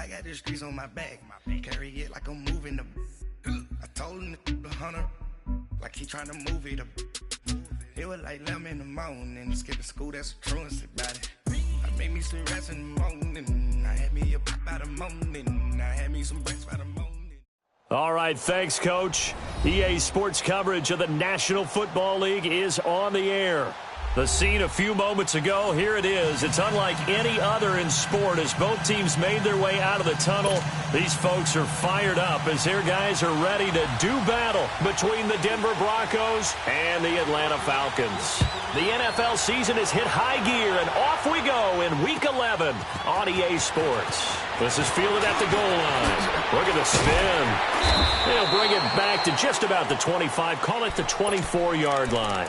I got the streets on my back. Carry it like I'm moving the. I told him the hunter, like he trying to move it up. It was like 11 in the morning, skipping school, that's a truancy about it. I made me some rest in the morning. I had me up by the morning. I had me some breaks by the morning. All right, thanks, Coach. EA Sports coverage of the National Football League is on the air. The scene a few moments ago, here it is. It's unlike any other in sport as both teams made their way out of the tunnel. These folks are fired up as their guys are ready to do battle between the Denver Broncos and the Atlanta Falcons. The NFL season has hit high gear, and off we go in Week 11 on EA Sports. This is fielded at the goal line. Look at the spin. They'll bring it back to just about the 25, call it the 24-yard line.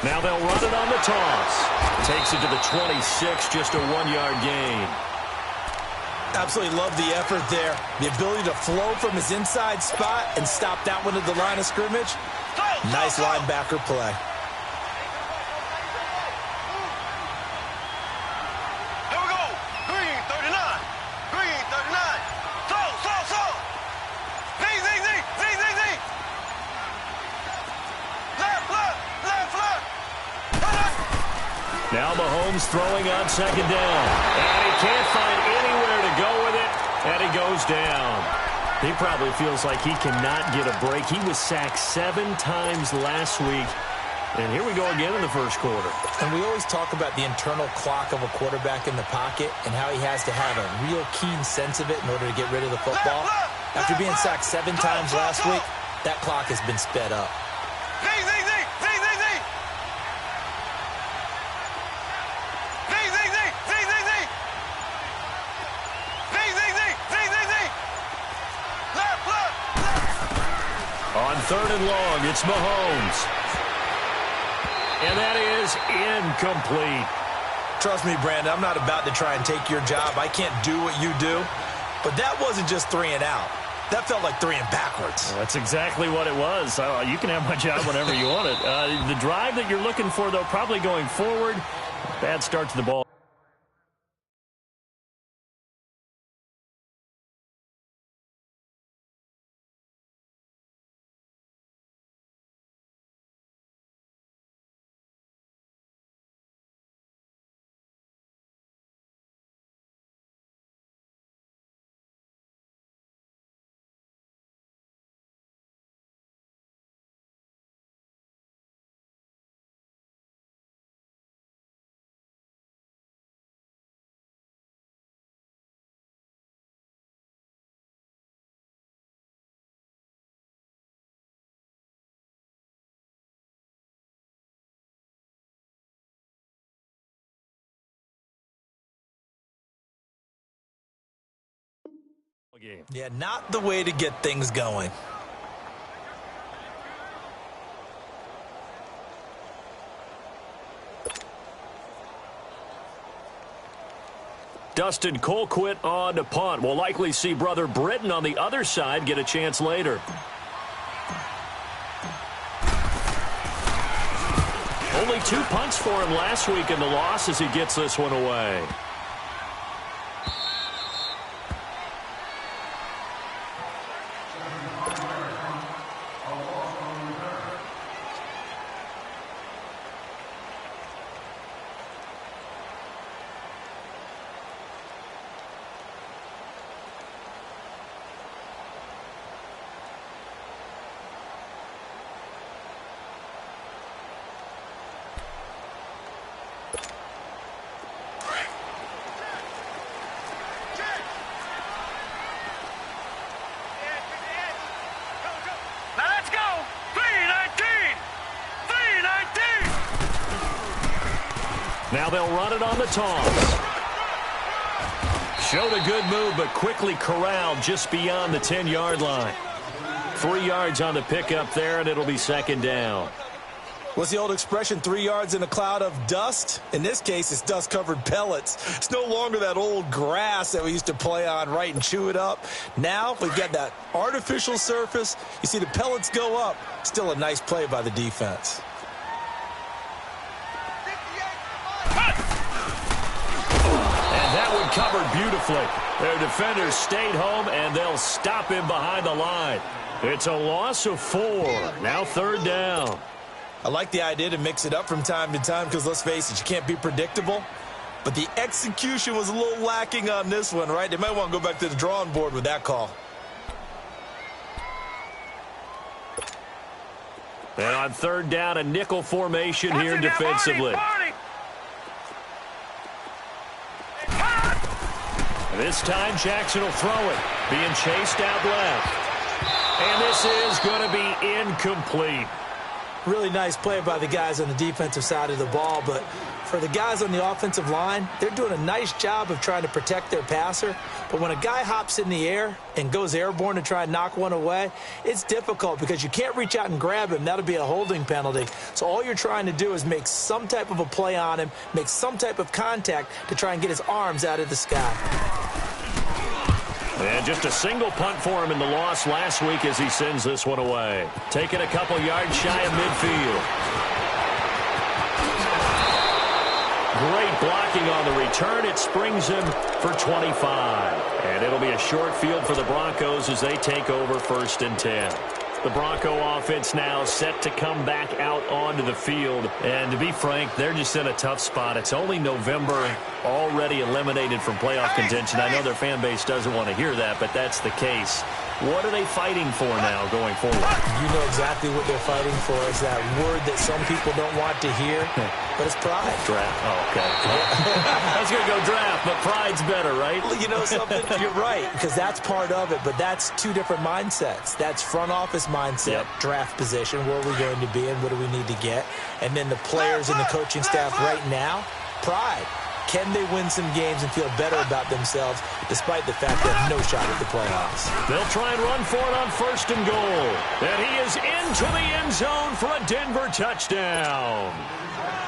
Now they'll run it on the toss. Takes it to the 26, just a 1-yard gain. Absolutely love the effort there. The ability to flow from his inside spot and stop that one at the line of scrimmage. Nice linebacker play. Here we go. Green 39. Green 39. Slow. Z. Left. Now Mahomes throwing on second down. And he can't find anywhere to go with it. And he goes down. He probably feels like he cannot get a break. He was sacked 7 times last week. And here we go again in the first quarter. And we always talk about the internal clock of a quarterback in the pocket and how he has to have a real keen sense of it in order to get rid of the football. After being sacked 7 times last week, that clock has been sped up. On 3rd and long, it's Mahomes. And that is incomplete. Trust me, Brandon, I'm not about to try and take your job. I can't do what you do. But that wasn't just 3 and out. That felt like 3 and backwards. Well, that's exactly what it was. You can have my job whenever you want it. The drive that you're looking for, though, probably going forward. Bad start to the ball. Game. Yeah, not the way to get things going. Dustin Colquitt on to punt. We'll likely see brother Britton on the other side get a chance later. Only 2 punts for him last week in the loss as he gets this one away. Now they'll run it on the toss. Showed a good move, but quickly corralled just beyond the 10-yard line. 3 yards on the pickup there, and it'll be second down. What's the old expression, 3 yards in a cloud of dust? In this case, it's dust-covered pellets. It's no longer that old grass that we used to play on, right, and chew it up. Now we've got that artificial surface. You see the pellets go up. Still a nice play by the defense. And that one covered beautifully. Their defenders stayed home, and they'll stop him behind the line. It's a loss of 4. Now 3rd down. I like the idea to mix it up from time to time because, let's face it, you can't be predictable. But the execution was a little lacking on this one, right? They might want to go back to the drawing board with that call. And on 3rd down, a nickel formation here defensively. This time, Jackson will throw it. Being chased out left. And this is going to be incomplete. Really nice play by the guys on the defensive side of the ball, but for the guys on the offensive line, they're doing a nice job of trying to protect their passer. But when a guy hops in the air and goes airborne to try and knock one away, it's difficult because you can't reach out and grab him. That'll be a holding penalty. So all you're trying to do is make some type of a play on him, make some type of contact to try and get his arms out of the sky. And just a single punt for him in the loss last week as he sends this one away. Taking a couple yards shy of midfield. Great blocking on the return. It springs him for 25. And it'll be a short field for the Broncos as they take over 1st and 10. The Bronco offense now set to come back out onto the field. And to be frank, they're just in a tough spot. It's only November, already eliminated from playoff contention. I know their fan base doesn't want to hear that, but that's the case. What are they fighting for now going forward? You know exactly what they're fighting for. Is that word that some people don't want to hear, but it's pride. Draft. Oh, okay. I was going to go draft, but pride's better, right? Well, you know something? You're right, because that's part of it, but that's 2 different mindsets. That's front office mindset, draft position, where are we going to be and what do we need to get? And then the players and the coaching staff right now, pride. Can they win some games and feel better about themselves despite the fact they have no shot at the playoffs? They'll try and run for it on 1st and goal. And he is into the end zone for a Denver touchdown.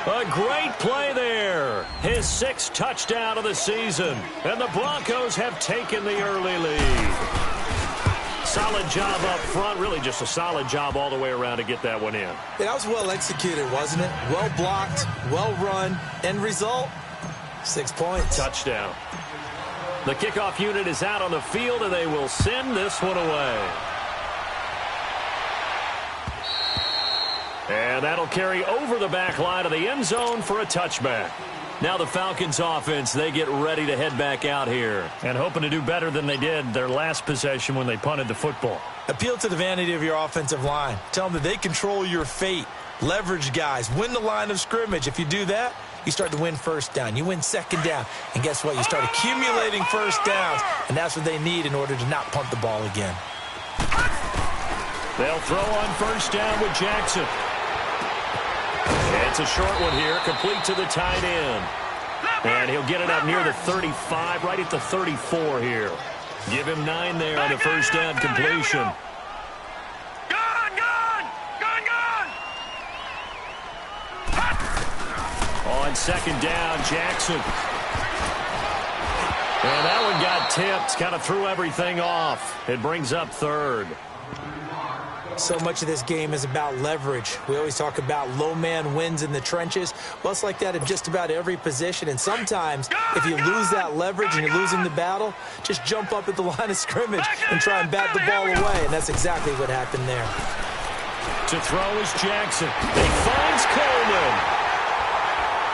A great play there. His 6th touchdown of the season. And the Broncos have taken the early lead. Solid job up front. Really just a solid job all the way around to get that one in. That was well executed, wasn't it? Well blocked, well run. End result? 6 points. Touchdown. The kickoff unit is out on the field, and they will send this one away. And that'll carry over the back line of the end zone for a touchback. Now the Falcons offense, they get ready to head back out here. And hoping to do better than they did their last possession when they punted the football. Appeal to the vanity of your offensive line. Tell them that they control your fate. Leverage guys. Win the line of scrimmage. If you do that, you start to win 1st down. You win 2nd down. And guess what? You start accumulating 1st downs. And that's what they need in order to not punt the ball again. They'll throw on 1st down with Jackson. It's a short one here, complete to the tight end. And he'll get it up near the 35, right at the 34 here. Give him 9 there on the 1st down completion. On 2nd down, Jackson. And that one got tipped, kind of threw everything off. It brings up 3rd. So much of this game is about leverage. We always talk about low man wins in the trenches. Well, it's like that in just about every position. And sometimes, if you lose that leverage and you're losing the battle, just jump up at the line of scrimmage and try and bat the ball away. And that's exactly what happened there. To throw is Jackson. He finds Coleman.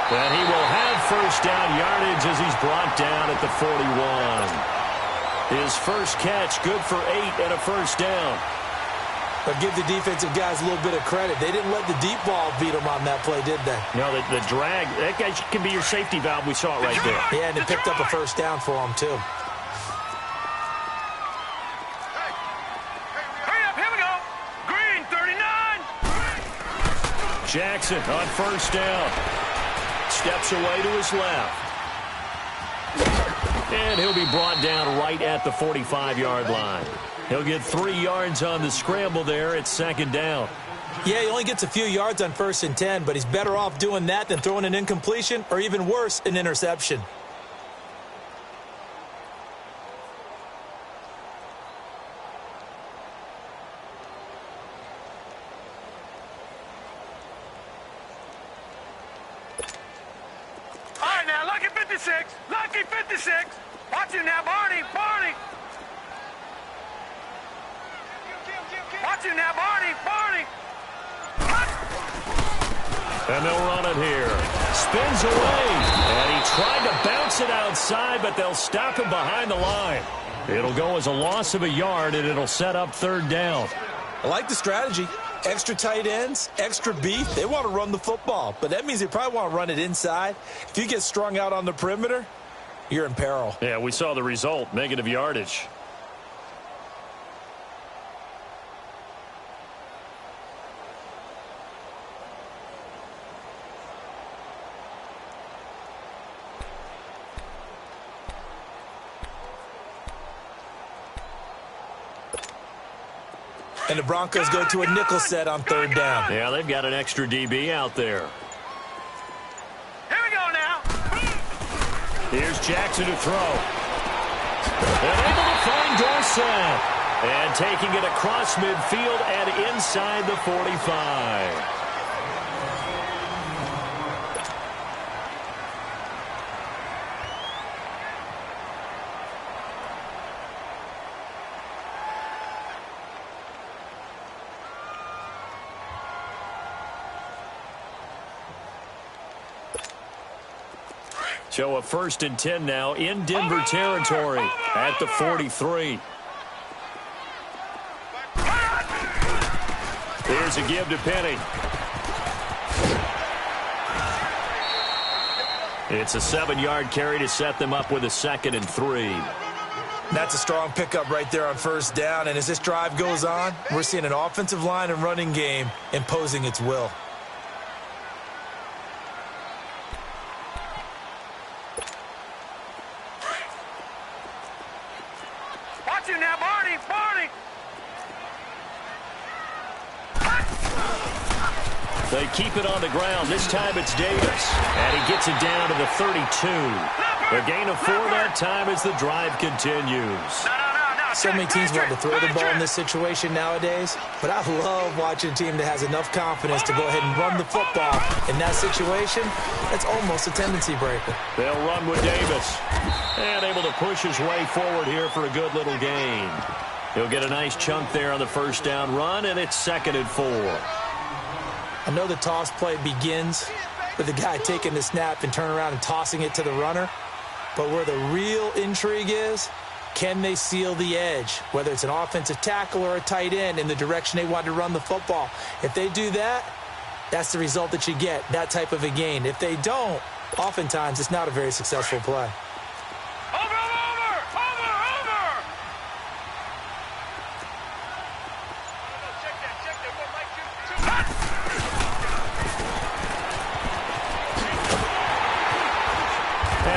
And he will have 1st down yardage as he's brought down at the 41. His first catch, good for 8 and a 1st down. But give the defensive guys a little bit of credit. They didn't let the deep ball beat them on that play, did they? No, the drag, that guy can be your safety valve. We saw it right there. Yeah, and it picked up a 1st down for them, too. Hurry up, here we go. Green, 39. Jackson on 1st down. Steps away to his left. And he'll be brought down right at the 45-yard line. He'll get 3 yards on the scramble there at 2nd down. Yeah, he only gets a few yards on 1st and 10, but he's better off doing that than throwing an incompletion or even worse, an interception. All right, now, lucky 56. Lucky 56. Watch him now, Barney. Barney. Watch him now, Barney. Barney. And they'll run it here. Spins away. And he tried to bounce it outside, but they'll stop him behind the line. It'll go as a loss of a yard, and it'll set up 3rd down. I like the strategy. Extra tight ends, extra beef. They want to run the football, but that means they probably want to run it inside. If you get strung out on the perimeter, you're in peril. Yeah, we saw the result, negative yardage. And the Broncos go to a nickel set on 3rd down. Yeah, they've got an extra DB out there. Here we go now. Here's Jackson to throw. And able to find Dorsett. And taking it across midfield and inside the 45. So a 1st and 10 now in Denver territory at the 43. Here's a give to Penny. It's a 7-yard carry to set them up with a 2nd and 3. That's a strong pickup right there on 1st down. And as this drive goes on, we're seeing an offensive line and running game imposing its will. Watch him now, Barney. Barney. They keep it on the ground. This time it's Davis. And he gets it down to the 32. A gain of 4 that time as the drive continues. So many teams want to throw the ball in this situation nowadays, but I love watching a team that has enough confidence to go ahead and run the football. In that situation, that's almost a tendency breaker. They'll run with Davis. And able to push his way forward here for a good little gain. He'll get a nice chunk there on the 1st down run, and it's 2nd and 4. I know the toss play begins with the guy taking the snap and turning around and tossing it to the runner, but where the real intrigue is, can they seal the edge, whether it's an offensive tackle or a tight end, in the direction they want to run the football? If they do that, that's the result that you get, that type of a gain. If they don't, oftentimes it's not a very successful play.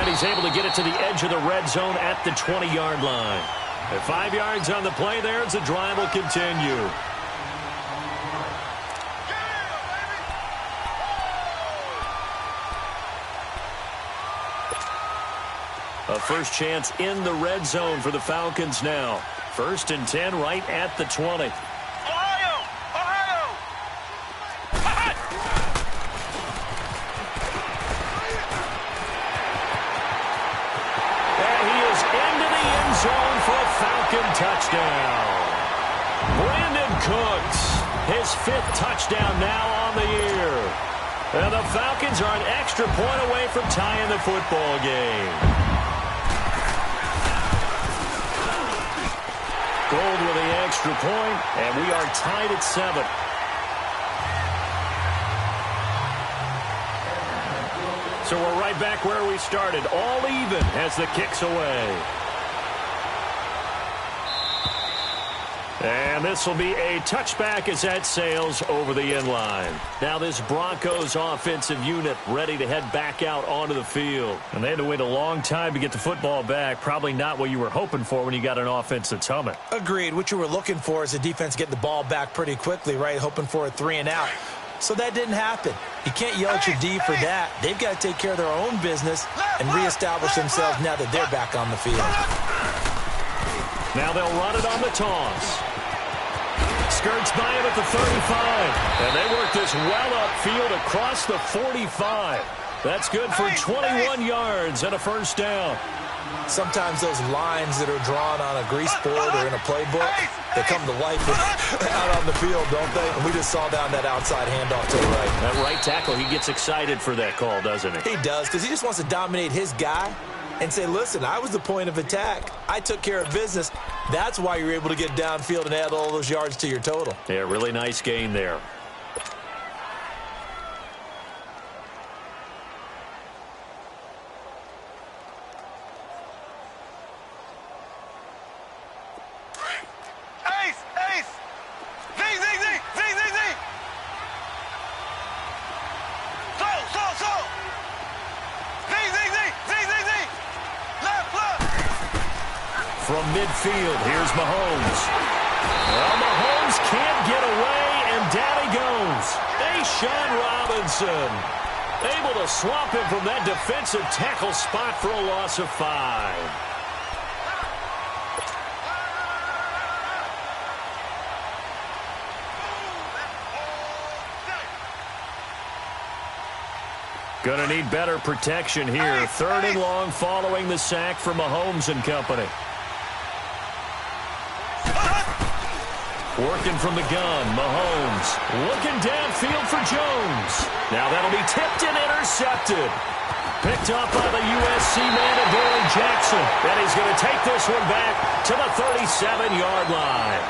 He's able to get it to the edge of the red zone at the 20-yard line. At 5 yards on the play there, as the drive will continue. A first chance in the red zone for the Falcons now. 1st and 10 right at the 20. Zone for a Falcon touchdown. Brandon Cooks, his 5th touchdown now on the year. And the Falcons are an extra point away from tying the football game. Gold with the extra point, and we are tied at 7. So we're right back where we started, all even as the kick's away. And this will be a touchback as that sails over the end line. Now this Broncos offensive unit ready to head back out onto the field. And they had to wait a long time to get the football back. Probably not what you were hoping for when you got an offense that's humming. Agreed. What you were looking for is the defense getting the ball back pretty quickly, right? Hoping for a 3-and-out. So that didn't happen. You can't yell at your D for that. They've got to take care of their own business and reestablish themselves now that they're back on the field. Now they'll run it on the toss. Skirts by him at the 35. And they work this well upfield across the 45. That's good for 21 yards and a first down. Sometimes those lines that are drawn on a grease board or in a playbook, they come to life out on the field, don't they? And we just saw down that outside handoff to the right. That right tackle, he gets excited for that call, doesn't he? He does, because he just wants to dominate his guy and say, listen, I was the point of attack. I took care of business. That's why you're able to get downfield and add all those yards to your total. Yeah, really nice gain there. From midfield, here's Mahomes. Well, Mahomes can't get away, and down he goes. Sean Robinson able to swamp him from that defensive tackle spot for a loss of 5. Going to need better protection here. 3rd and long following the sack from Mahomes and company. Working from the gun, Mahomes looking downfield for Jones. Now that'll be tipped and intercepted. Picked up by the USC man, Adoree Jackson. And he's going to take this one back to the 37-yard line.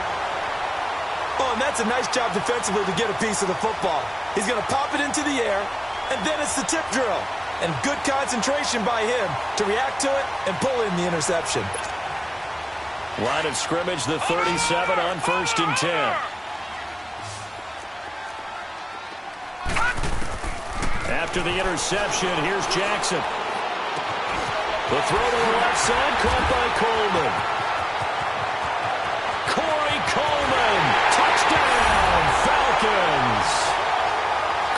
Oh, and that's a nice job defensively to get a piece of the football. He's going to pop it into the air, and then it's the tip drill. And good concentration by him to react to it and pull in the interception. Line of scrimmage, the 37 on 1st and 10. After the interception, here's Jackson. The throw to the left side, caught by Coleman. Corey Coleman, touchdown, Falcons.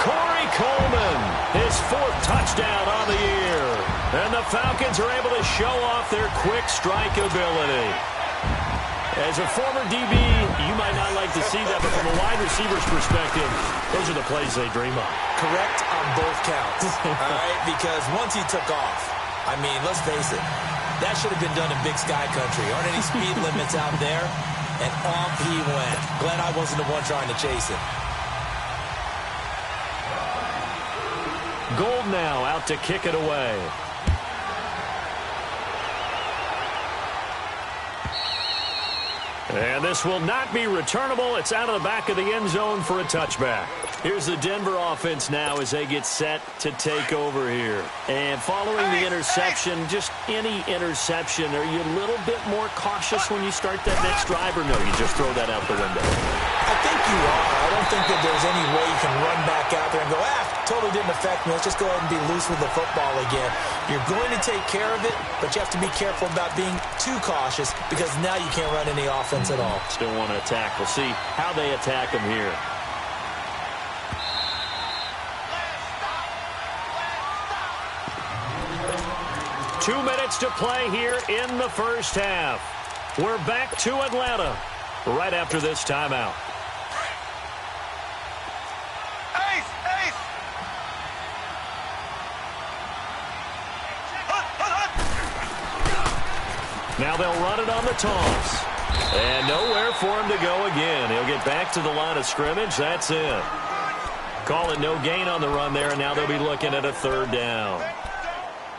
Corey Coleman, his 4th touchdown on the year. And the Falcons are able to show off their quick strike ability. As a former DB, you might not like to see that, but from a wide receiver's perspective, those are the plays they dream of. Correct on both counts, all right? Because once he took off, I mean, let's face it, that should have been done in Big Sky Country. Aren't any speed limits out there? And off he went. Glad I wasn't the one trying to chase him. Gold now out to kick it away. And this will not be returnable. It's out of the back of the end zone for a touchback. Here's the Denver offense now as they get set to take over here. And following the interception, just any interception, are you a little bit more cautious when you start that next drive, or no, you just throw that out the window? I think you are. I don't think that there's any way you can run back out there and go, totally didn't affect me. Let's just go ahead and be loose with the football again. You're going to take care of it, but you have to be careful about being too cautious because now you can't run any offense at all. Still want to attack. We'll see how they attack them here. Two minutes to play here in the first half. We're back to Atlanta right after this timeout. Now they'll run it on the toss. And nowhere for him to go again. He'll get back to the line of scrimmage. That's it. Call it no gain on the run there, and now they'll be looking at a 3rd down.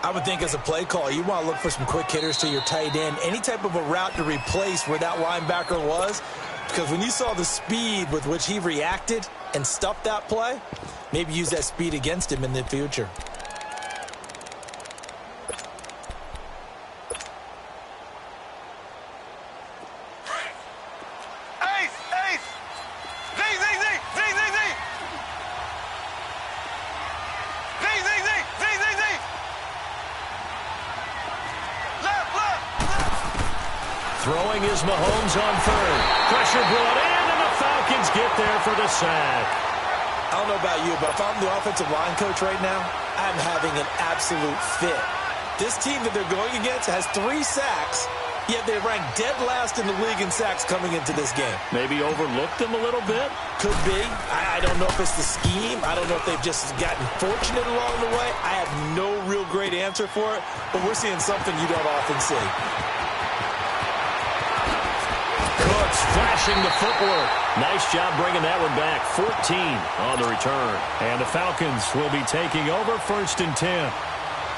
I would think as a play call, you want to look for some quick hitters to your tight end. Any type of a route to replace where that linebacker was. Because when you saw the speed with which he reacted and stuffed that play, maybe use that speed against him in the future. Throwing is Mahomes on third. Pressure brought in, and the Falcons get there for the sack. I don't know about you, but if I'm the offensive line coach right now, I'm having an absolute fit. This team that they're going against has 3 sacks, yet they rank dead last in the league in sacks coming into this game. Maybe overlooked them a little bit? Could be. I don't know if it's the scheme. I don't know if they've just gotten fortunate along the way. I have no real great answer for it, but we're seeing something you don't often see. Cooks flashing the footwork. Nice job bringing that one back. 14 on the return. And the Falcons will be taking over 1st and 10.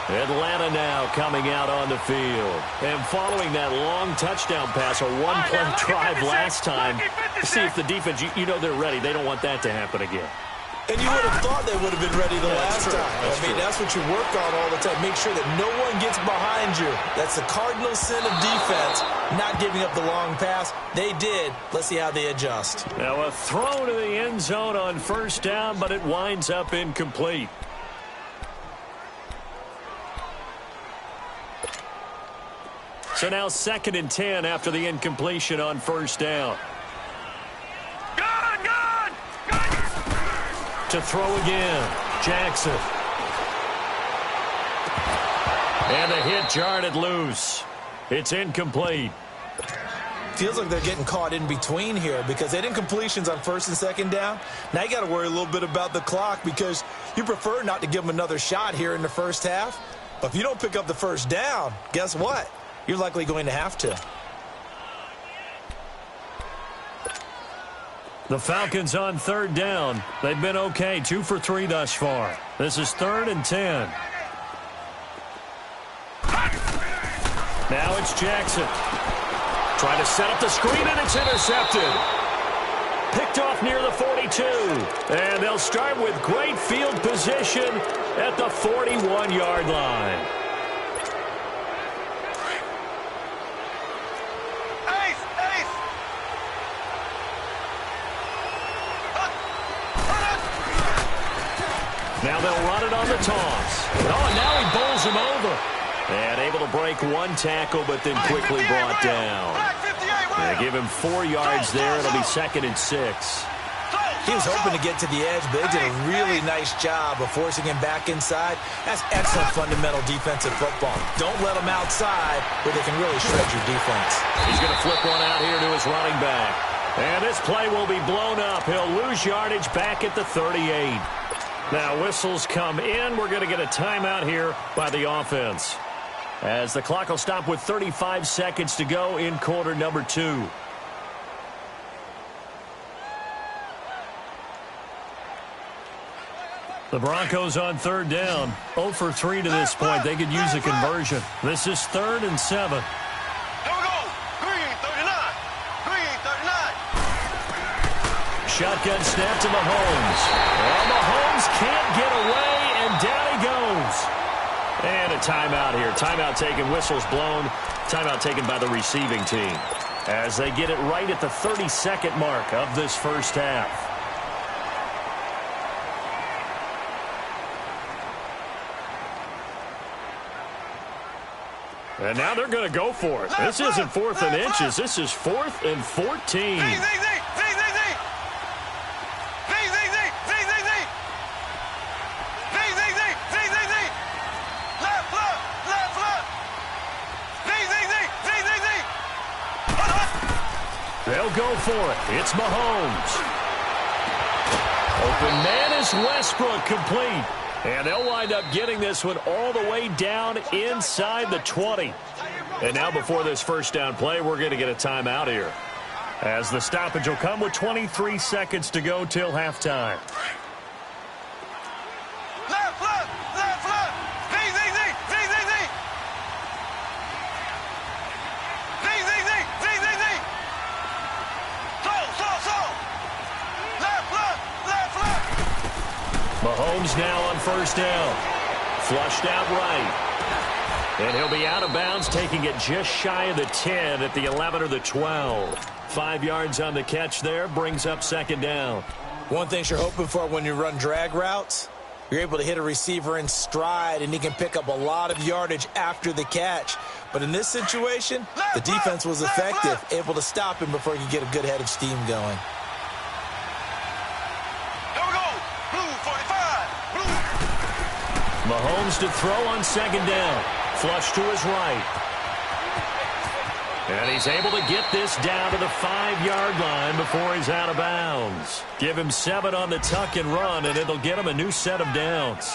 Atlanta now coming out on the field. And following that long touchdown pass, a one-play drive last time, see if the defense, you know they're ready. They don't want that to happen again. And you would have thought they would have been ready the last time. That's what you work on all the time. Make sure that no one gets behind you. That's the cardinal sin of defense, not giving up the long pass. They did. Let's see how they adjust. Now a throw to the end zone on 1st down, but it winds up incomplete. So now 2nd and 10 after the incompletion on 1st down. To throw again, Jackson. And the hit jarred it loose. It's incomplete. Feels like they're getting caught in between here because they had incompletions on 1st and 2nd down. Now you got to worry a little bit about the clock because you prefer not to give them another shot here in the 1st half. But if you don't pick up the 1st down, guess what? You're likely going to have to. The Falcons on 3rd down. They've been okay, 2 for 3 thus far. This is 3rd and 10. Now it's Jackson. Trying to set up the screen, and it's intercepted. Picked off near the 42. And they'll start with great field position at the 41-yard line. Now they'll run it on the toss. Oh, and now he bowls him over. And able to break one tackle, but then quickly brought down. They give him 4 yards there. It'll be 2nd and 6. He was hoping to get to the edge, but they did a really nice job of forcing him back inside. That's excellent fundamental defensive football. Don't let him outside where they can really shred your defense. He's going to flip one out here to his running back. And this play will be blown up. He'll lose yardage back at the 38. Now whistles come in. We're going to get a timeout here by the offense, as the clock will stop with 35 seconds to go in quarter number 2. The Broncos on 3rd down. 0 for 3 to this point. They could use a conversion. This is 3rd and 7. Here we go. Green 39. Green 39. Shotgun snap to Mahomes. Well, Mahomes can't get away, and down he goes. And a timeout here. Timeout taken, whistles blown. Timeout taken by the receiving team, as they get it right at the 30-second mark of this 1st half. And now they're going to go for it. This isn't 4th and inches. This is 4th and 14. They'll go for it. It's Mahomes. Open man is Westbrook, complete. And they'll wind up getting this one all the way down inside the 20. And now before this 1st down play, we're going to get a timeout here, as the stoppage will come with 23 seconds to go till halftime. Mahomes now on 1st down. Flushed out right. And he'll be out of bounds, taking it just shy of the 10 at the 11 or the 12. 5 yards on the catch there, brings up 2nd down. One thing you're hoping for when you run drag routes, You're able to hit a receiver in stride, and he can pick up a lot of yardage after the catch. But in this situation, the defense was effective, able to stop him before he could get a good head of steam going. Here we go. Blue 45. Blue. Mahomes to throw on second down. Flush to his right. And he's able to get this down to the 5-yard line before he's out of bounds. Give him 7 on the tuck and run, and it'll get him a new set of downs.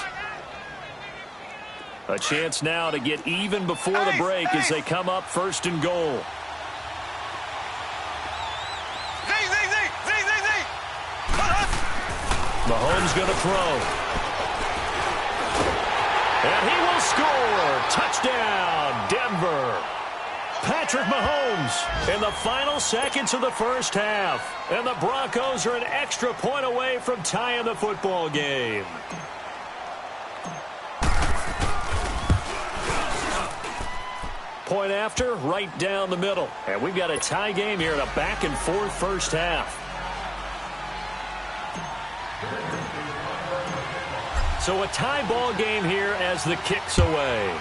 A chance now to get even before the break as they come up first and goal. Mahomes going to throw. And he will score. Touchdown, Denver. Patrick Mahomes in the final seconds of the first half. And the Broncos are an extra point away from tying the football game. Point after, right down the middle. And we've got a tie game here in a back-and-forth first half. So a tie ball game here as the kick's away.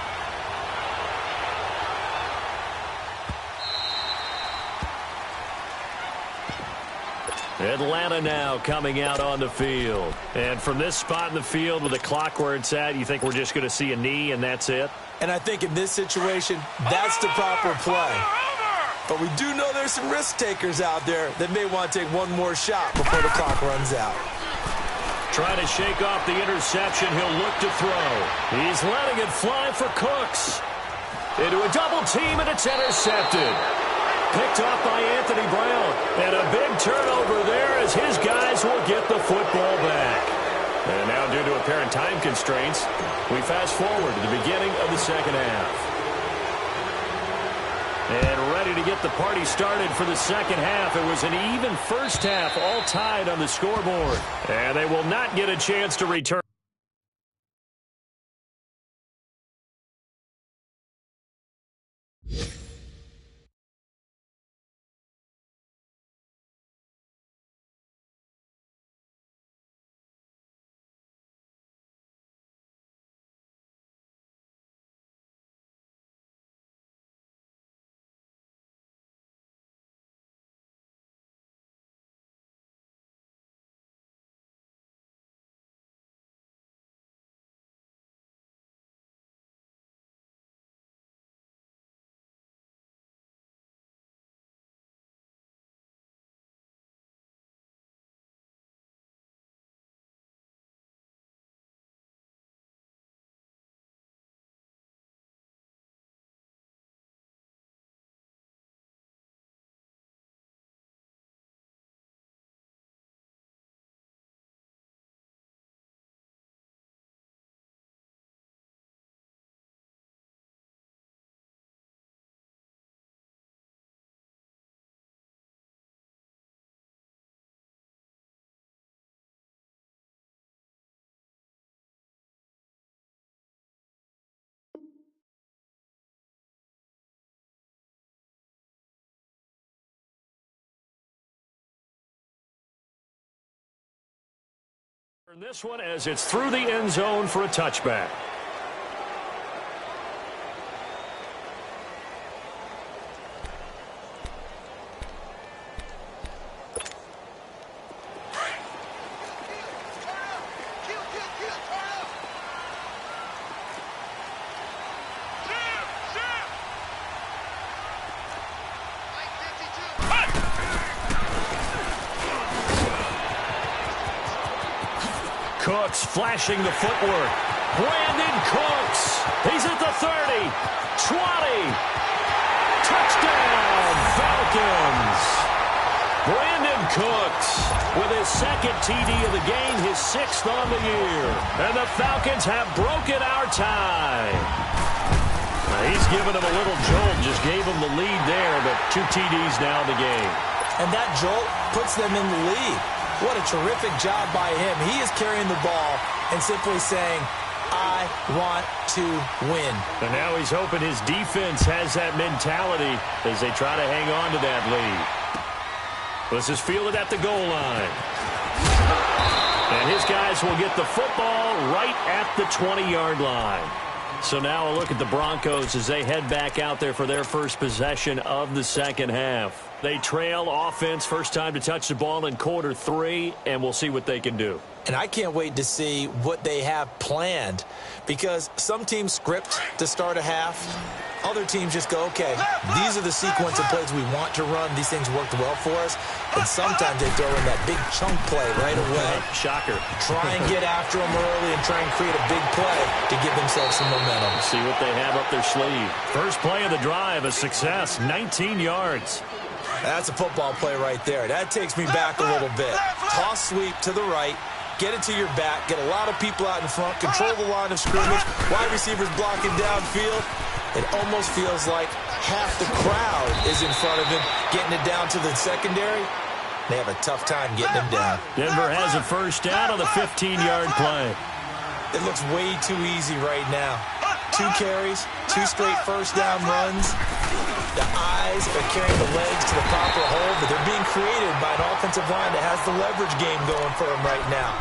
Atlanta now coming out on the field. And from this spot in the field with the clock where it's at, you think we're just going to see a knee and that's it? And I think in this situation, that's the proper play. But we do know there's some risk takers out there that may want to take one more shot before the clock runs out. Trying to shake off the interception, he'll look to throw. He's letting it fly for Cooks. Into a double team, and it's intercepted. Picked off by Anthony Brown. And a big turnover there as his guys will get the football back. And now, due to apparent time constraints, we fast forward to the beginning of the second half. And ready to get the party started for the second half. It was an even first half, all tied on the scoreboard. And they will not get a chance to return. This one as it's through the end zone for a touchback. Cooks flashing the footwork. Brandon Cooks. He's at the 30, 20. Touchdown, Falcons. Brandon Cooks with his second TD of the game, his 6th on the year. And the Falcons have broken our tie. He's given them a little jolt, just gave them the lead there, but 2 TDs now in the game. And that jolt puts them in the lead. What a terrific job by him. He is carrying the ball and simply saying, I want to win. And now he's hoping his defense has that mentality as they try to hang on to that lead. This is fielded at the goal line. And his guys will get the football right at the 20-yard line. So now a look at the Broncos as they head back out there for their first possession of the second half. They trail offense, first time to touch the ball in quarter 3, and we'll see what they can do. And I can't wait to see what they have planned, because some teams script to start a half. Other teams just go, okay, these are the sequence of plays we want to run. These things worked well for us. And sometimes they throw in that big chunk play right away. Shocker. Try and get after them early and try and create a big play to give themselves some momentum. See what they have up their sleeve. First play of the drive, a success, 19 yards. That's a football play right there. That takes me back a little bit. Toss sweep to the right. Get it to your back. Get a lot of people out in front. Control the line of scrimmage. Wide receivers blocking downfield. It almost feels like half the crowd is in front of him, getting it down to the secondary. They have a tough time getting him down. Denver has a first down on the 15-yard play. It looks way too easy right now. 2 carries, 2 straight first down runs. The eyes are carrying the legs to the proper hole, but they're being created by an offensive line that has the leverage game going for him right now.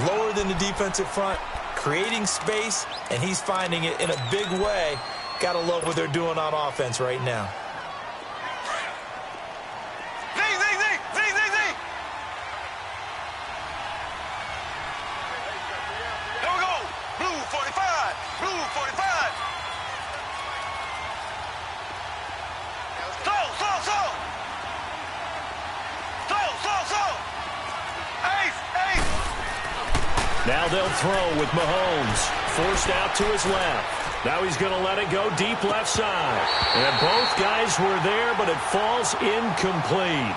Lower than the defensive front, creating space, and he's finding it in a big way. Gotta love what they're doing on offense right now. Here we go. Blue 45. Blue 45. Slow. Ace. Now they'll throw with Mahomes. Forced out to his left. Now he's going to let it go deep left side. And both guys were there, but it falls incomplete.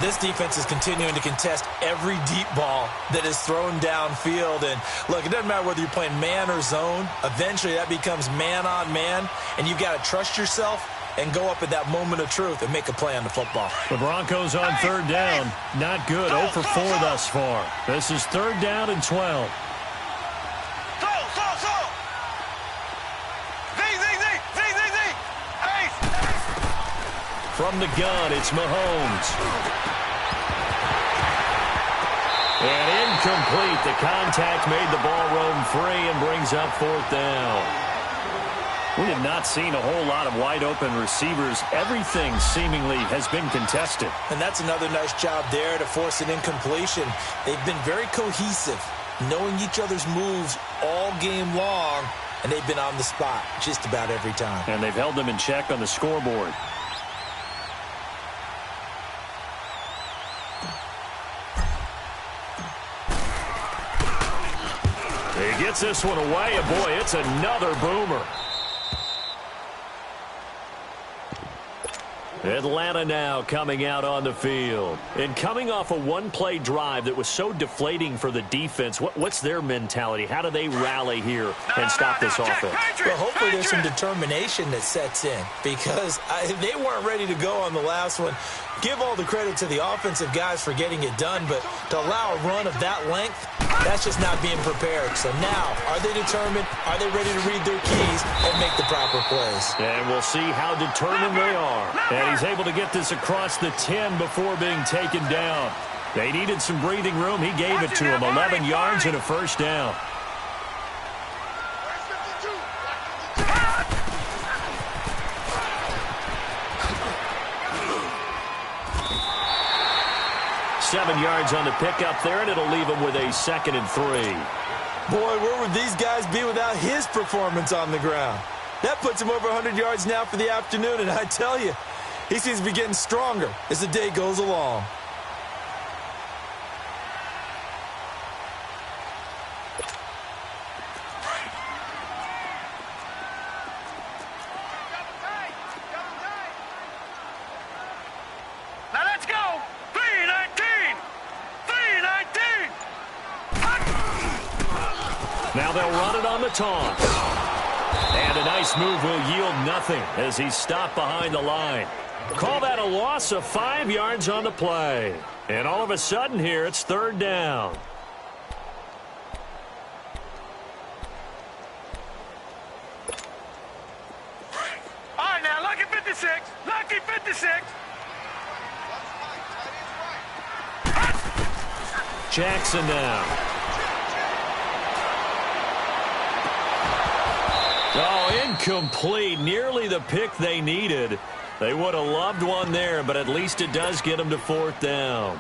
This defense is continuing to contest every deep ball that is thrown downfield. And, look, it doesn't matter whether you're playing man or zone. Eventually that becomes man on man, and you've got to trust yourself and go up at that moment of truth and make a play on the football. The Broncos on third down. Not good. 0 for 4 thus far. This is third down and 12. From the gun, it's Mahomes. And incomplete. The contact made the ball roam free and brings up fourth down. We have not seen a whole lot of wide-open receivers. Everything seemingly has been contested. And that's another nice job there to force an incompletion. They've been very cohesive, knowing each other's moves all game long, and they've been on the spot just about every time. And they've held them in check on the scoreboard. He gets this one away, and boy, it's another boomer. Atlanta now coming out on the field. And coming off a one-play drive that was so deflating for the defense, what's their mentality? How do they rally here and stop this offense? Well, hopefully there's some determination that sets in, because they weren't ready to go on the last one. Give all the credit to the offensive guys for getting it done, but to allow a run of that length, that's just not being prepared. So now, are they determined? Are they ready to read their keys and make the proper plays? And we'll see how determined they are. And he's able to get this across the 10 before being taken down. They needed some breathing room. He gave it to him. 11 yards and a first down. Seven yards on the pickup there, and it'll leave him with a 2nd and 3. Boy, where would these guys be without his performance on the ground? That puts him over 100 yards now for the afternoon, and I tell you, he seems to be getting stronger as the day goes along. Now let's go. 3-19. 3-19. Now they'll run it on the taunt. And a nice move will yield nothing as he's stopped behind the line. Call that a loss of 5 yards on the play. And all of a sudden here, it's third down. All right, now, lucky 56. Lucky 56. Jackson now. Oh, incomplete. Nearly the pick they needed. They would have loved one there, but at least it does get them to 4th down.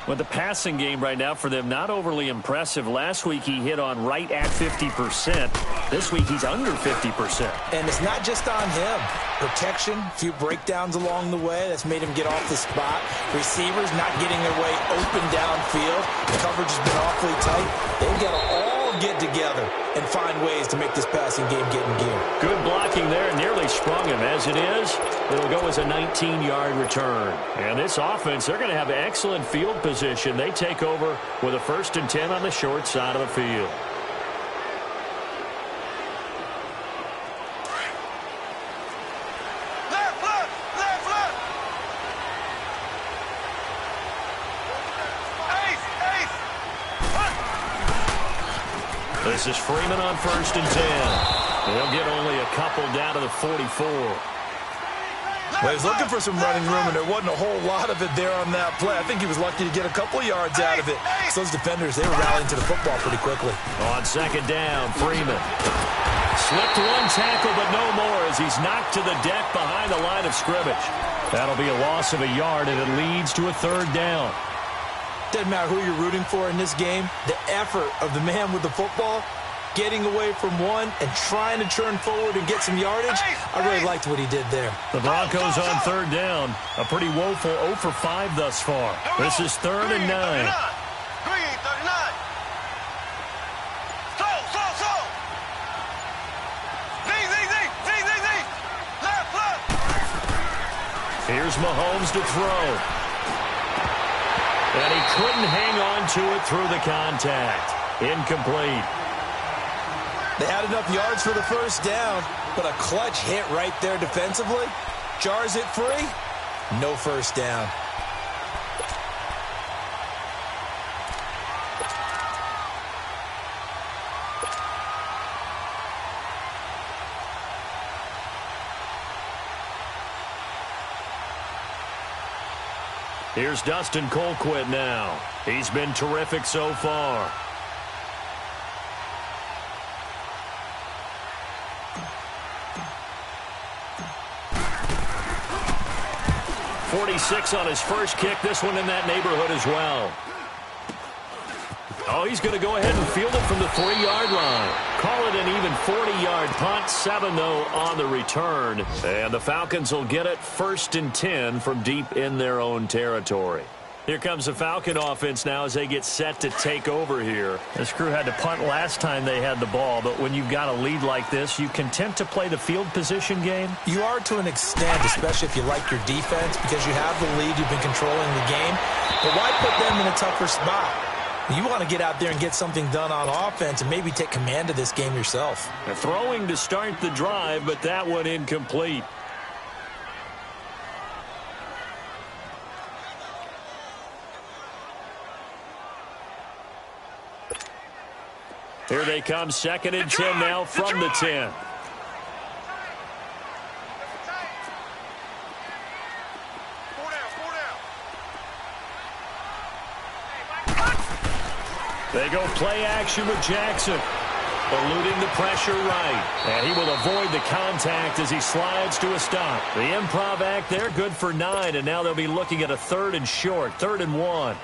Well, the passing game right now for them, not overly impressive. Last week he hit on right at 50%. This week he's under 50%. And it's not just on him. Protection, a few breakdowns along the way. That's made him get off the spot. Receivers not getting their way open downfield. The coverage has been awfully tight. They've got to all get together and find ways to make this passing game get in gear. Good blocking there. Nearly sprung him. As it is, it'll go as a 19-yard return. And this offense, they're going to have excellent field position. They take over with a 1st and 10 on the short side of the field. This is Freeman on 1st and 10. They'll get only a couple down to the 44. Well, he was looking for some running room, and there wasn't a whole lot of it there on that play. I think he was lucky to get a couple of yards out of it. So those defenders, they were rallying to the football pretty quickly. On 2nd down, Freeman. Slipped one tackle, but no more as he's knocked to the deck behind the line of scrimmage. That'll be a loss of a yard, and it leads to a 3rd down. Doesn't matter who you're rooting for in this game. The effort of the man with the football, getting away from one and trying to turn forward and get some yardage, I really liked what he did there. The Broncos on 3rd down. A pretty woeful 0 for 5 thus far. This is 3rd and 9. Here's Mahomes to throw. And he couldn't hang on to it through the contact. Incomplete. They had enough yards for the 1st down, but a clutch hit right there defensively. Jars it free. No 1st down. Here's Dustin Colquitt now. He's been terrific so far. .46 on his first kick. This one in that neighborhood as well. Oh, he's going to go ahead and field it from the 3-yard line. Call it an even 40-yard punt. 7, though, on the return. And the Falcons will get it 1st and 10 from deep in their own territory. Here comes the Falcon offense now as they get set to take over here. This crew had to punt last time they had the ball, but when you've got a lead like this, you content to play the field position game? You are to an extent, especially if you like your defense, because you have the lead, you've been controlling the game. But why put them in a tougher spot? You want to get out there and get something done on offense and maybe take command of this game yourself. Throwing to start the drive, but that one incomplete. Here they come, 2nd and 10 now from the 10. They go play action with Jackson. Eluding the pressure right. And he will avoid the contact as he slides to a stop. The improv act there, good for 9. And now they'll be looking at a 3rd and short, 3rd and 1.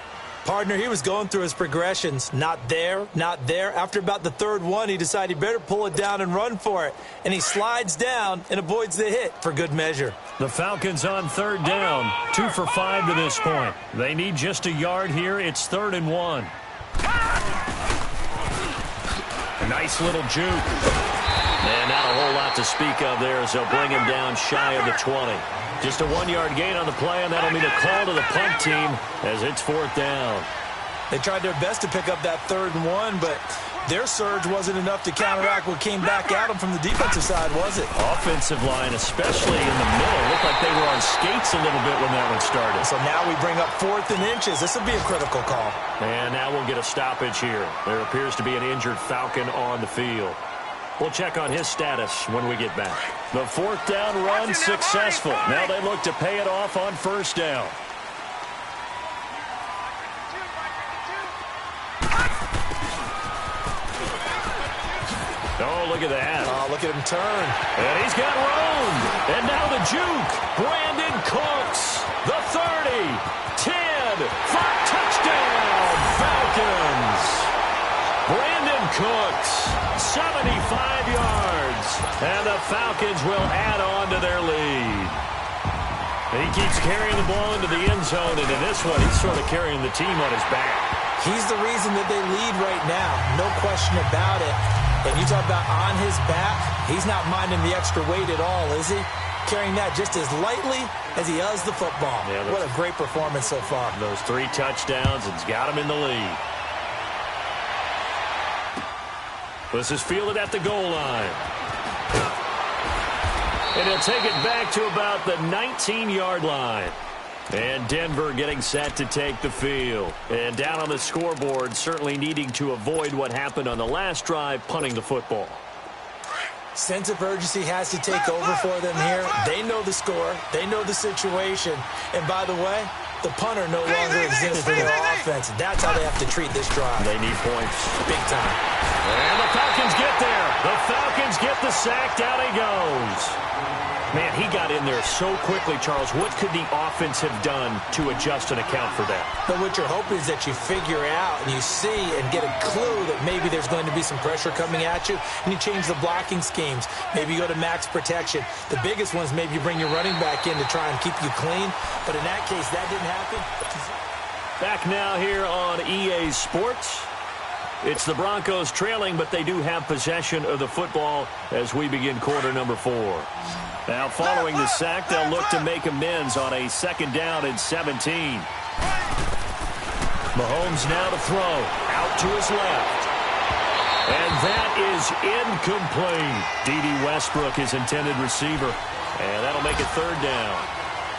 Partner, he was going through his progressions. Not there, not there. After about the 3rd one, he decided he better pull it down and run for it. And he slides down and avoids the hit for good measure. The Falcons on 3rd down. 2 for 5 to this point. They need just a yard here. It's 3rd and 1. A nice little juke. And not a whole lot to speak of there as they'll bring him down shy of the 20. Just a 1-yard gain on the play, and that'll mean a call to the punt team as it's 4th down. They tried their best to pick up that 3rd and 1, but their surge wasn't enough to counteract what came back at them from the defensive side, was it? Offensive line, especially in the middle, looked like they were on skates a little bit when that one started. So now we bring up 4th and inches. This will be a critical call. And now we'll get a stoppage here. There appears to be an injured Falcon on the field. We'll check on his status when we get back. The 4th down run successful. Now they look to pay it off on 1st down. Oh, look at that. Oh, look at him turn. And he's got roamed. And now the juke. Brandon Cooks. The 30. 10. For touchdown. Falcons. Brandon Cooks. 75 yards. And the Falcons will add on to their lead. And he keeps carrying the ball into the end zone. And in this one, he's sort of carrying the team on his back. He's the reason that they lead right now. No question about it. And you talk about on his back, he's not minding the extra weight at all, is he? Carrying that just as lightly as he does the football. Yeah, what a great performance so far. Those 3 touchdowns, it's got him in the lead. This is fielded at the goal line. And he'll take it back to about the 19-yard line. And Denver getting set to take the field. And down on the scoreboard, certainly needing to avoid what happened on the last drive, punting the football. Sense of urgency has to take over for them here. They know the score. They know the situation. And by the way, the punter no longer exists for their offense. That's how they have to treat this drive. They need points. Big time. And the Falcons get there. The Falcons get the sack. Down he goes. Man, he got in there so quickly, Charles. What could the offense have done to adjust and account for that? But what you're hoping is that you figure out and you see and get a clue that maybe there's going to be some pressure coming at you, and you change the blocking schemes. Maybe you go to max protection. The biggest ones, maybe you bring your running back in to try and keep you clean. But in that case, that didn't happen. Back now here on EA Sports. It's the Broncos trailing, but they do have possession of the football as we begin quarter number 4. Now, following the sack, they'll look to make amends on a 2nd down and 17. Mahomes now to throw. Out to his left. And that is incomplete. D.D. Westbrook, his intended receiver. And that'll make it 3rd down.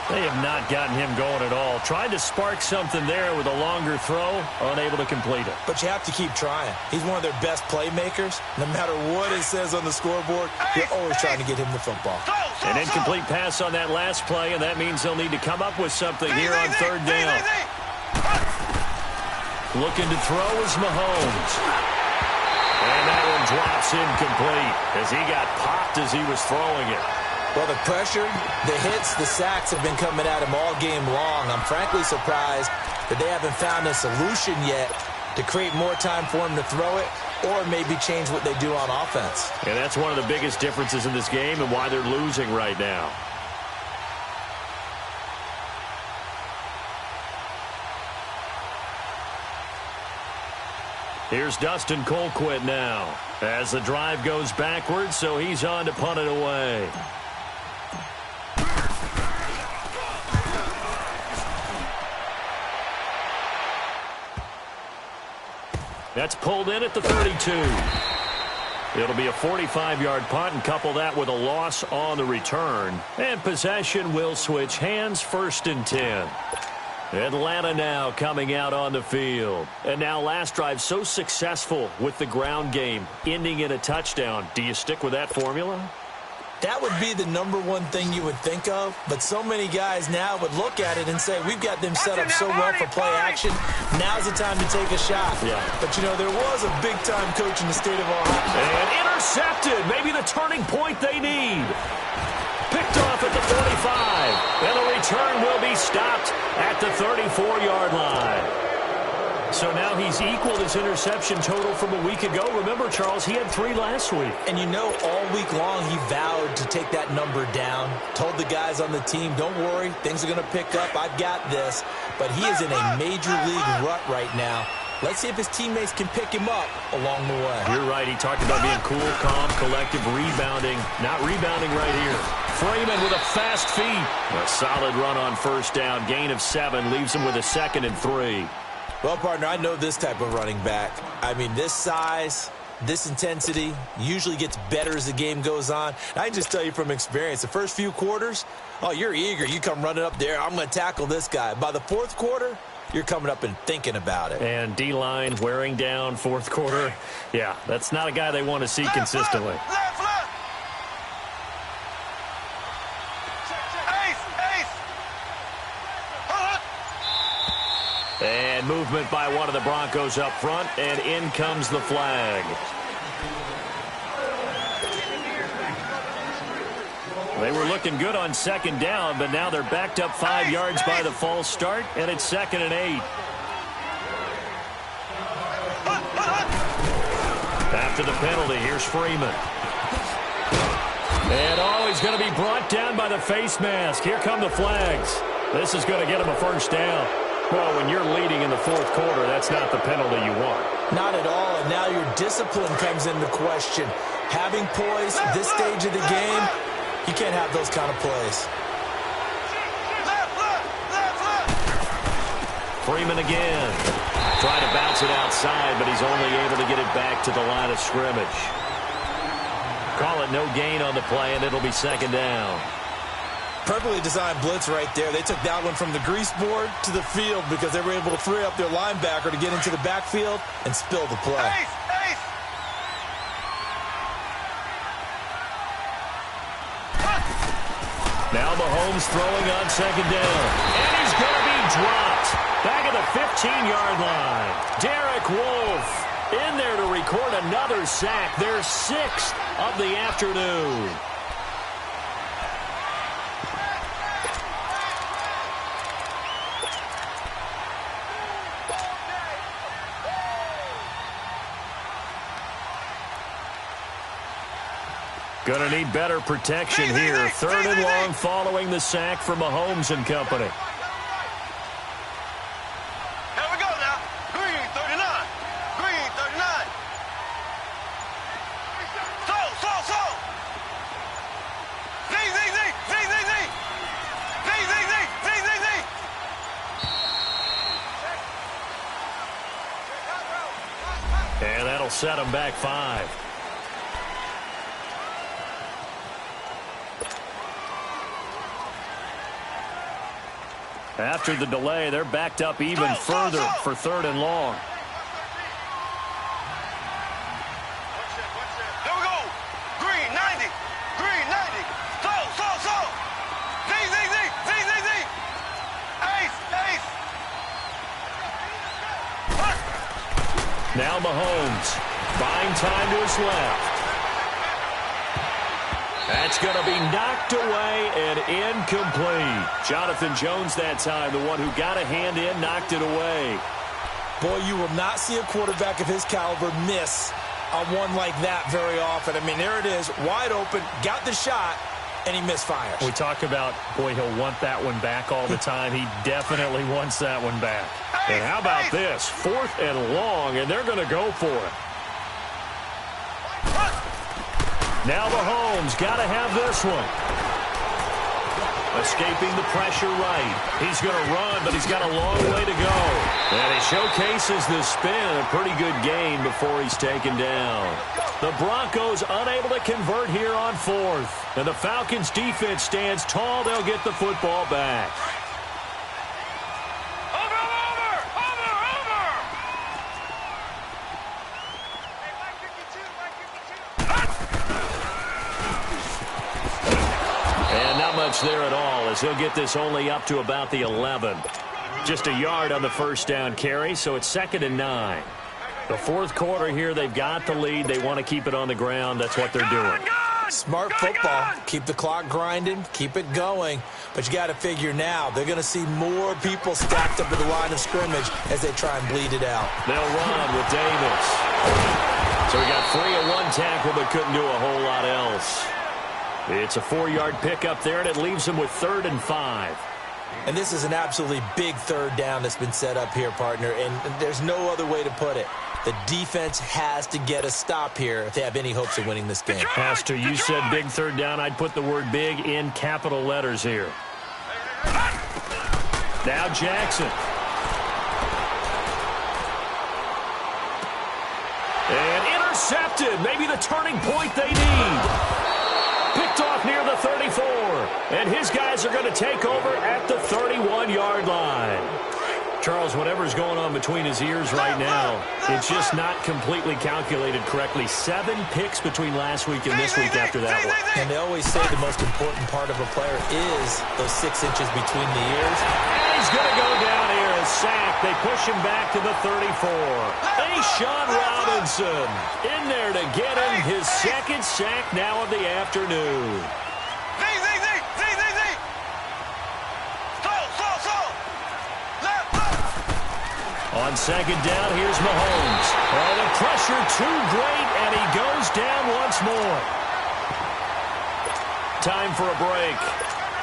They have not gotten him going at all. Tried to spark something there with a longer throw, unable to complete it. But you have to keep trying. He's one of their best playmakers. No matter what it says on the scoreboard, you're always trying to get him the football. An incomplete pass on that last play, and that means they'll need to come up with something here on 3rd down. Looking to throw is Mahomes. And that one drops incomplete as he got popped as he was throwing it. Well, the pressure, the hits, the sacks have been coming at him all game long. I'm frankly surprised that they haven't found a solution yet to create more time for him to throw it or maybe change what they do on offense. And that's one of the biggest differences in this game and why they're losing right now. Here's Dustin Colquitt now as the drive goes backwards, so he's on to punt it away. That's pulled in at the 32. It'll be a 45-yard punt, and couple that with a loss on the return. And possession will switch hands, 1st and 10. Atlanta now coming out on the field. And now last drive so successful with the ground game, ending in a touchdown. Do you stick with that formula? That would be the number one thing you would think of, but so many guys now would look at it and say, we've got them set up so well for play action, now's the time to take a shot. Yeah. But, you know, there was a big-time coach in the state of Ohio. And intercepted, maybe the turning point they need. Picked off at the 45, and the return will be stopped at the 34-yard line. So now he's equaled his interception total from a week ago. Remember, Charles, he had 3 last week. And you know, all week long he vowed to take that number down. Told the guys on the team, don't worry, things are going to pick up. I've got this. But he is in a major league rut right now. Let's see if his teammates can pick him up along the way. You're right. He talked about being cool, calm, collective, rebounding. Not rebounding right here. Freeman with a fast feet. A solid run on 1st down. Gain of 7 leaves him with a 2nd and 3. Well, partner, I know this type of running back. I mean, this size, this intensity usually gets better as the game goes on. I can just tell you from experience, the first few quarters, oh, you're eager. You come running up there, I'm going to tackle this guy. By the 4th quarter, you're coming up and thinking about it. And D-line wearing down 4th quarter. Yeah, that's not a guy they want to see consistently. And movement by one of the Broncos up front, and in comes the flag. They were looking good on second down, but now they're backed up 5 yards by the false start, and it's 2nd and 8. After the penalty, here's Freeman. And he's going to be brought down by the face mask. Here come the flags. This is going to get him a first down. Well, when you're leading in the 4th quarter, that's not the penalty you want. Not at all, and now your discipline comes into question. Having poise at this stage of the game, you can't have those kind of plays. Freeman again. Trying to bounce it outside, but he's only able to get it back to the line of scrimmage. Call it no gain on the play, and it'll be 2nd down. Perfectly designed blitz right there. They took that one from the grease board to the field because they were able to free up their linebacker to get into the backfield and spill the play. Now Mahomes throwing on 2nd down. And he's going to be dropped. Back at the 15-yard line. Derek Wolfe in there to record another sack. Their 6th of the afternoon. Going to need better protection here. 3rd and long following the sack from Mahomes and company. Here we go now. Green, 39. Green, 39. So. Z. And that'll set him back 5. After the delay, they're backed up even further for 3rd and long. Here we go. Green, 90. Green, 90. So. Z. Ace. Now Mahomes buying time to his left. That's going to be knocked away and incomplete. Jonathan Jones that time, the one who got a hand in, knocked it away. Boy, you will not see a quarterback of his caliber miss on one like that very often. I mean, there it is, wide open, got the shot, and he misfires. We talk about, boy, he'll want that one back all the time. He definitely wants that one back. And how about this? 4th and long, and they're going to go for it. Now Mahomes got to have this one. Escaping the pressure right. He's going to run, but he's got a long way to go. And he showcases the spin. A pretty good gain before he's taken down. The Broncos unable to convert here on 4th. And the Falcons defense stands tall. They'll get the football back. There at all, as he'll get this only up to about the 11. Just a yard on the first down carry, so it's 2nd and 9. The 4th quarter here, they've got the lead. They want to keep it on the ground. That's what they're doing. Smart football. Keep the clock grinding, keep it going. But you got to figure now, they're going to see more people stacked up at the line of scrimmage as they try and bleed it out. They'll run with Davis. So he got 3 at 1 tackle, but couldn't do a whole lot else. It's a 4-yard pickup there, and it leaves him with 3rd and 5. And this is an absolutely big 3rd down that's been set up here, partner, and there's no other way to put it. The defense has to get a stop here if they have any hopes of winning this game. Pastor, you said big 3rd down. I'd put the word big in capital letters here. Now Jackson. And intercepted. Maybe the turning point they need. Picked off near the 34. And his guys are going to take over at the 31-yard line. Charles, whatever's going on between his ears right now, it's just not completely calculated correctly. 7 picks between last week and this week after that one. And they always say the most important part of a player is those 6 inches between the ears. And he's going to go down here, a sack. They push him back to the 34. Sean Robinson in there to get him his 2nd sack now of the afternoon. On second down, here's Mahomes. Oh, the pressure too great, and he goes down once more. Time for a break.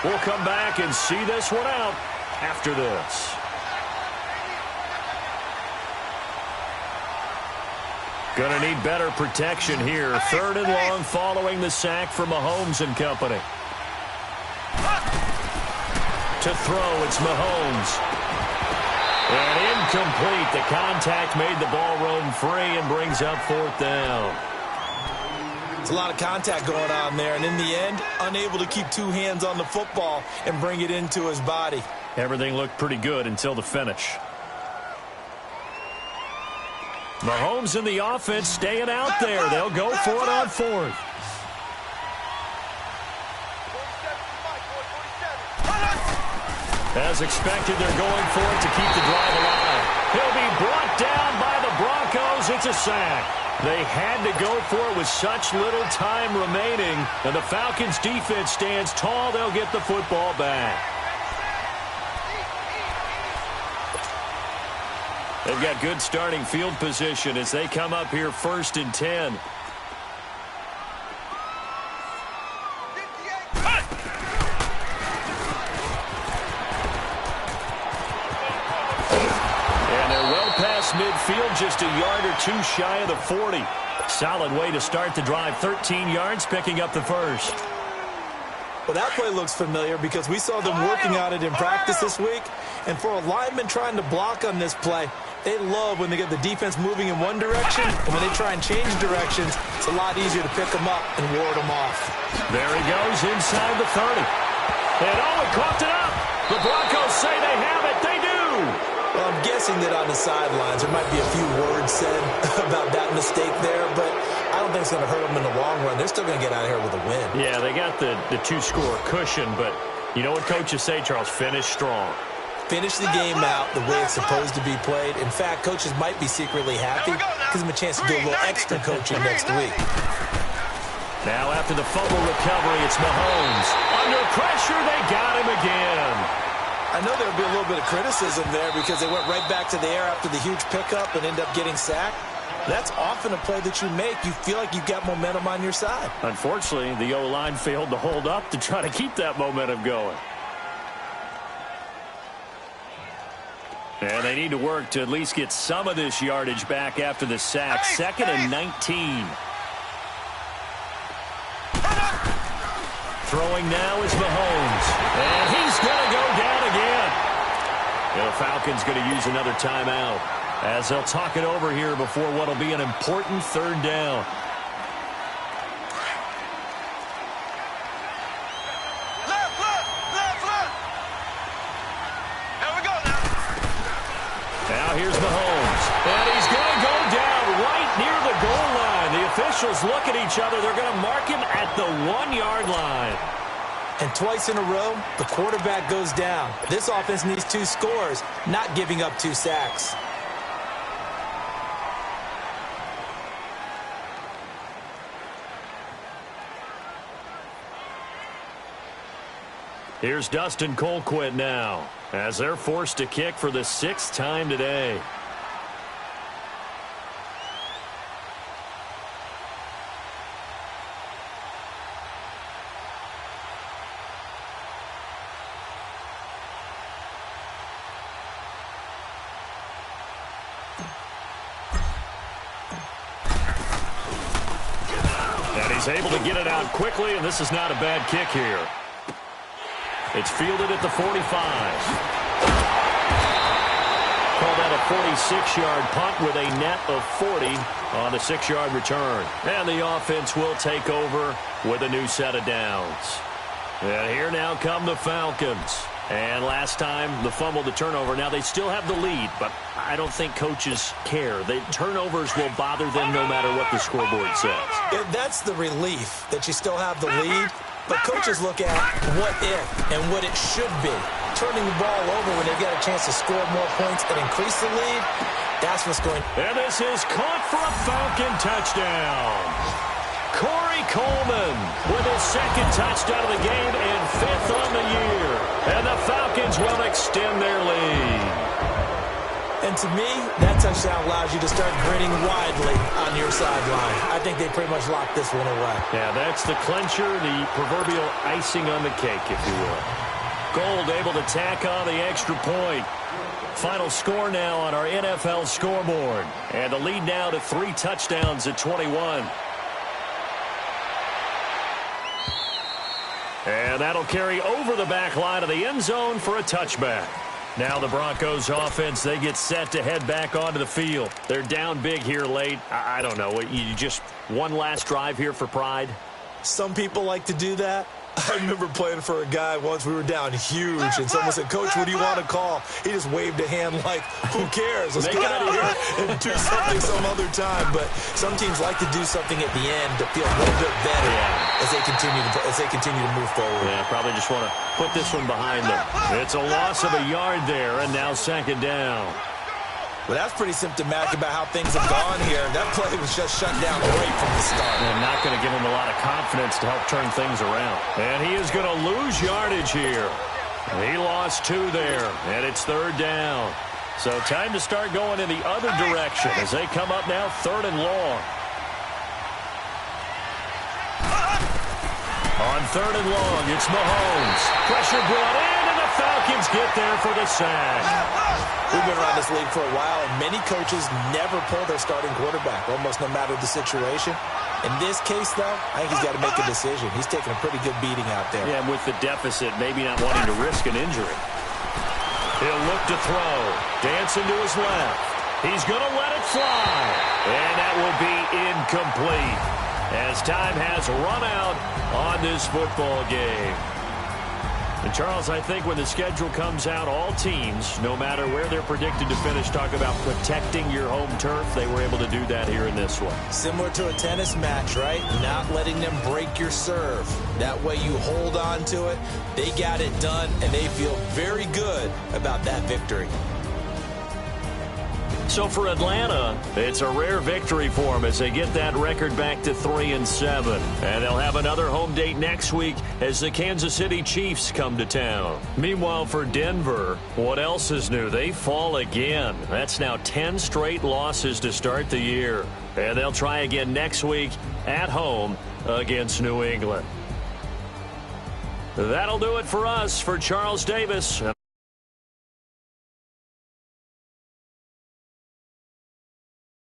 We'll come back and see this one out after this. Gonna need better protection here. 3rd and long following the sack for Mahomes and company. To throw, it's Mahomes. And incomplete. The contact made the ball roam free and brings up 4th down. There's a lot of contact going on there, and in the end, unable to keep 2 hands on the football and bring it into his body. Everything looked pretty good until the finish. Mahomes and the offense staying out there. They'll go for it on 4th. As expected, they're going for it to keep the drive alive. He'll be brought down by the Broncos. It's a sack. They had to go for it with such little time remaining, and the Falcons' defense stands tall. They'll get the football back. They've got good starting field position as they come up here 1st and 10. Midfield just a yard or 2 shy of the 40. Solid way to start the drive. 13 yards, picking up the first. Well, that play looks familiar because we saw them working on it in practice this week. And for a lineman trying to block on this play, they love when they get the defense moving in one direction. And when they try and change directions, it's a lot easier to pick them up and ward them off. There he goes inside the 30. And he coughed it up. The Broncos say they have it. They do. Well, I'm guessing that on the sidelines there might be a few words said about that mistake there, but I don't think it's going to hurt them in the long run. They're still going to get out of here with a win. Yeah, they got the 2-score cushion, but you know what coaches say, Charles? Finish strong. Finish the game out the way it's supposed to be played. In fact, coaches might be secretly happy. Gives them a chance to do a little extra coaching next week. Now after the fumble recovery, it's Mahomes. Under pressure, they got him again. I know there would be a little bit of criticism there because they went right back to the air after the huge pickup and end up getting sacked. That's often a play that you make. You feel like you've got momentum on your side. Unfortunately, the O-line failed to hold up to try to keep that momentum going. And they need to work to at least get some of this yardage back after the sack. 2nd and 19. Throwing now is Mahomes. And he's going to go down again. The Falcons going to use another timeout as they'll talk it over here before what will be an important 3rd down. Left. Here we go now. Now here's Mahomes. And he's going to go down right near the goal line. The officials look at each other. They're going to mark him at the 1-yard line. And twice in a row, the quarterback goes down. This offense needs 2 scores, not giving up 2 sacks. Here's Dustin Colquitt now as they're forced to kick for the 6th time today. Able to get it out quickly, and this is not a bad kick here. It's fielded at the 45. Call that a 46-yard punt with a net of 40 on the 6-yard return. And the offense will take over with a new set of downs. And here now come the Falcons. And last time, the fumble, the turnover. Now, they still have the lead, but I don't think coaches care. The turnovers will bother them no matter what the scoreboard says. Yeah, that's the relief, that you still have the lead. But coaches look at what if and what it should be. Turning the ball over when they get a chance to score more points and increase the lead, that's what's going. And this is caught for a Falcon touchdown. Corey Coleman with his 2nd touchdown of the game and 5th on the year. And the Falcons will extend their lead. And to me, that touchdown allows you to start grinning widely on your sideline. I think they pretty much locked this one away. Yeah, that's the clincher, the proverbial icing on the cake, if you will. Gold able to tack on the extra point. Final score now on our NFL scoreboard. And the lead now to 3 touchdowns at 21. And that'll carry over the back line of the end zone for a touchback. Now the Broncos offense, they get set to head back onto the field. They're down big here late. I don't know. You just one last drive here for pride? Some people like to do that. I remember playing for a guy once. We were down huge, and someone said, "Coach, what do you want to call?" He just waved a hand like, "Who cares? Let's get out of here and do something some other time." But some teams like to do something at the end to feel a little bit better as they continue to move forward. Yeah, probably just want to put this one behind them. It's a loss of a yard there, and now 2nd down. Well, that's pretty symptomatic about how things have gone here. That play was just shut down right from the start. And not going to give him a lot of confidence to help turn things around. And he is going to lose yardage here. He lost 2 there, and it's 3rd down. So time to start going in the other direction as they come up now 3rd and long. On 3rd and long, it's Mahomes. Pressure brought in, and the Falcons get there for the sack. We've been around this league for a while, and many coaches never pull their starting quarterback, almost no matter the situation. In this case, though, I think he's got to make a decision. He's taking a pretty good beating out there. Yeah, and with the deficit, maybe not wanting to risk an injury. He'll look to throw. Dancing to his left. He's going to let it fly. And that will be incomplete as time has run out on this football game. And Charles, I think when the schedule comes out, all teams, no matter where they're predicted to finish, talk about protecting your home turf. They were able to do that here in this one. Similar to a tennis match, right? Not letting them break your serve. That way you hold on to it. They got it done, and they feel very good about that victory. So for Atlanta, it's a rare victory for them as they get that record back to 3-7. And they'll have another home date next week as the Kansas City Chiefs come to town. Meanwhile, for Denver, what else is new? They fall again. That's now 10 straight losses to start the year. And they'll try again next week at home against New England. That'll do it for us. For Charles Davis,